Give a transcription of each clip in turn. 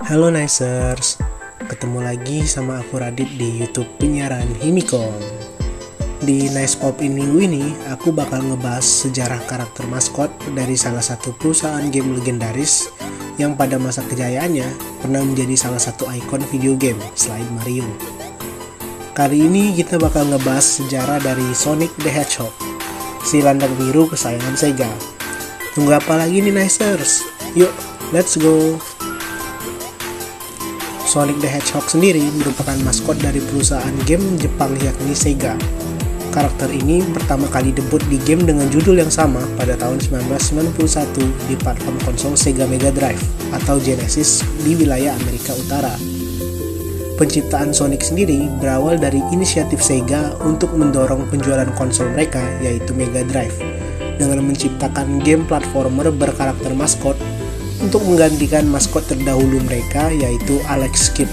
Halo Nicers, ketemu lagi sama aku Radit di YouTube penyiaran Himicom. Di Nice Pop In minggu ini, aku bakal ngebahas sejarah karakter maskot dari salah satu perusahaan game legendaris yang pada masa kejayaannya pernah menjadi salah satu ikon video game selain Mario. Kali ini kita bakal ngebahas sejarah dari Sonic the Hedgehog, si landak biru kesayangan Sega. Tunggu apa lagi nih Nicers? Yuk, let's go! Sonic the Hedgehog sendiri merupakan maskot dari perusahaan game Jepang yakni Sega. Karakter ini pertama kali debut di game dengan judul yang sama pada tahun 1991 di platform konsol Sega Mega Drive atau Genesis di wilayah Amerika Utara. Penciptaan Sonic sendiri berawal dari inisiatif Sega untuk mendorong penjualan konsol mereka yaitu Mega Drive dengan menciptakan game platformer berkarakter maskot untuk menggantikan maskot terdahulu mereka yaitu Alex Kidd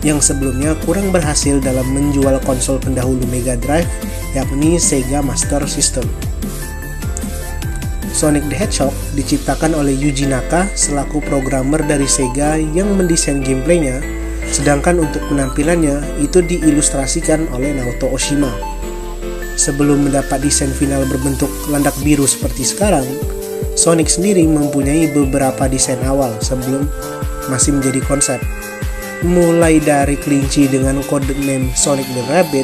yang sebelumnya kurang berhasil dalam menjual konsol pendahulu Mega Drive yakni Sega Master System. Sonic the Hedgehog diciptakan oleh Yuji Naka selaku programmer dari Sega yang mendesain gameplaynya, sedangkan untuk penampilannya itu diilustrasikan oleh Naoto Oshima. Sebelum mendapat desain final berbentuk landak biru seperti sekarang, Sonic sendiri mempunyai beberapa desain awal sebelum masih menjadi konsep. Mulai dari kelinci dengan kode name Sonic the Rabbit,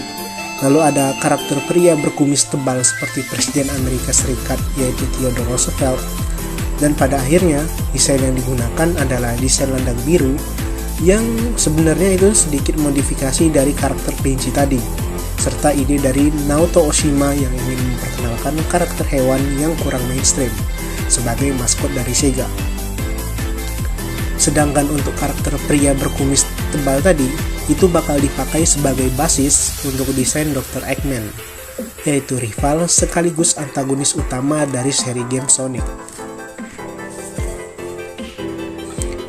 lalu ada karakter pria berkumis tebal seperti Presiden Amerika Serikat yaitu Theodore Roosevelt, dan pada akhirnya desain yang digunakan adalah desain landak biru yang sebenarnya itu sedikit modifikasi dari karakter kelinci tadi, serta ide dari Naoto Oshima yang ingin memperkenalkan karakter hewan yang kurang mainstream sebagai maskot dari Sega. Sedangkan untuk karakter pria berkumis tebal tadi itu bakal dipakai sebagai basis untuk desain Dr. Eggman, yaitu rival sekaligus antagonis utama dari seri game Sonic.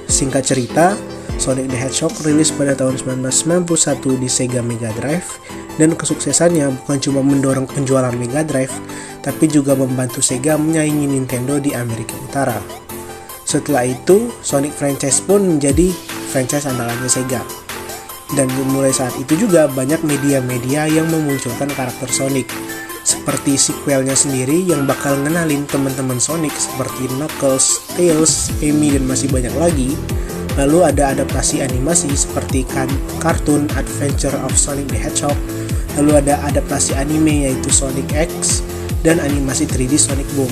Singkat cerita, Sonic the Hedgehog rilis pada tahun 1991 di Sega Mega Drive, dan kesuksesannya bukan cuma mendorong penjualan Mega Drive, tapi juga membantu Sega menyaingi Nintendo di Amerika Utara. Setelah itu, Sonic franchise pun menjadi franchise andalannya Sega. Dan mulai saat itu juga banyak media-media yang memunculkan karakter Sonic, seperti sequelnya sendiri yang bakal ngenalin teman-teman Sonic seperti Knuckles, Tails, Amy, dan masih banyak lagi. Lalu ada adaptasi animasi seperti kartun Adventure of Sonic the Hedgehog. Lalu ada adaptasi anime yaitu Sonic X dan animasi 3D Sonic Boom.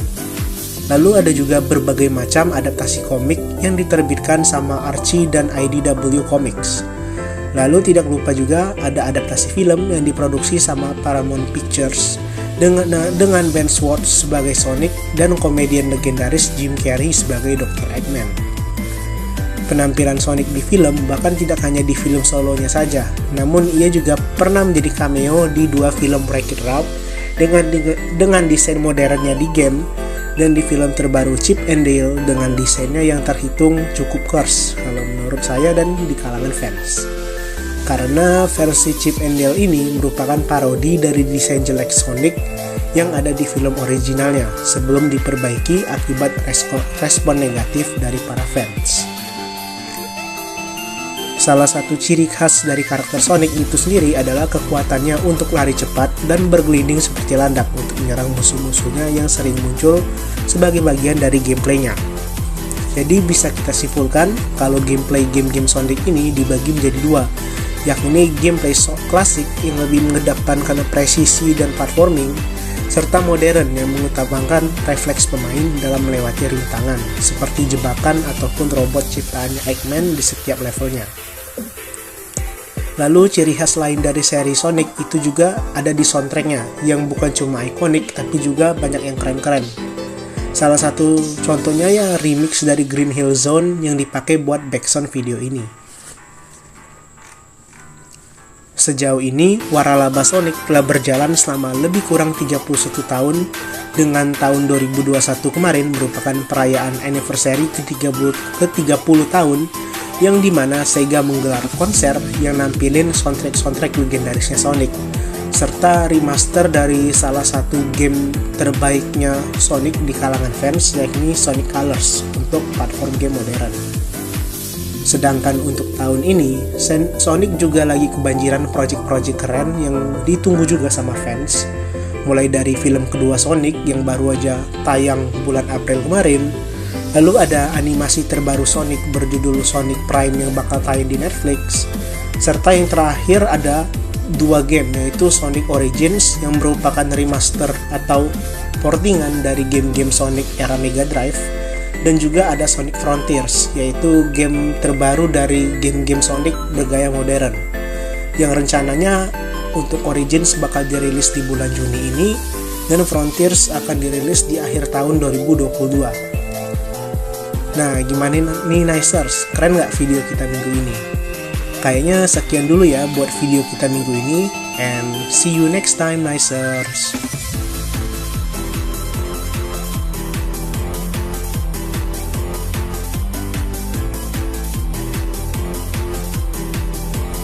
Lalu ada juga berbagai macam adaptasi komik yang diterbitkan sama Archie dan IDW Comics. Lalu tidak lupa juga ada adaptasi film yang diproduksi sama Paramount Pictures dengan Ben Schwartz sebagai Sonic dan komedian legendaris Jim Carrey sebagai Dr. Eggman. Penampilan Sonic di film bahkan tidak hanya di film solonya saja, namun ia juga pernah menjadi cameo di dua film Wreck-It Ralph dengan desain modernnya di game, dan di film terbaru Chip and Dale dengan desainnya yang terhitung cukup kers kalau menurut saya dan di kalangan fans. Karena versi Chip and Dale ini merupakan parodi dari desain jelek Sonic yang ada di film originalnya sebelum diperbaiki akibat respon negatif dari para fans. Salah satu ciri khas dari karakter Sonic itu sendiri adalah kekuatannya untuk lari cepat dan bergelinding seperti landak untuk menyerang musuh-musuhnya yang sering muncul sebagai bagian dari gameplaynya. Jadi bisa kita simpulkan kalau gameplay game-game Sonic ini dibagi menjadi dua, yakni gameplay klasik yang lebih mengedepankan presisi dan platforming, serta modern yang mengutamakan refleks pemain dalam melewati rintangan seperti jebakan ataupun robot ciptaannya Eggman di setiap levelnya. Lalu ciri khas lain dari seri Sonic itu juga ada di soundtracknya yang bukan cuma ikonik tapi juga banyak yang keren-keren. Salah satu contohnya ya remix dari Green Hill Zone yang dipakai buat backsound video ini. Sejauh ini, waralaba Sonic telah berjalan selama lebih kurang 31 tahun, dengan tahun 2021 kemarin merupakan perayaan anniversary ke-30 tahun, yang dimana Sega menggelar konser yang nampilin soundtrack legendarisnya Sonic, serta remaster dari salah satu game terbaiknya Sonic di kalangan fans, yakni Sonic Colors untuk platform game modern. Sedangkan untuk tahun ini, Sonic juga lagi kebanjiran project-project keren yang ditunggu juga sama fans. Mulai dari film kedua Sonic yang baru aja tayang bulan April kemarin, lalu ada animasi terbaru Sonic berjudul Sonic Prime yang bakal tayang di Netflix, serta yang terakhir ada 2 game, yaitu Sonic Origins yang merupakan remaster atau portingan dari game-game Sonic era Mega Drive, dan juga ada Sonic Frontiers, yaitu game terbaru dari game-game Sonic bergaya modern yang rencananya untuk Origins bakal dirilis di bulan Juni ini dan Frontiers akan dirilis di akhir tahun 2022. Nah, gimana nih Nicers? Keren nggak video kita minggu ini? Kayaknya sekian dulu ya buat video kita minggu ini, and see you next time Nicers.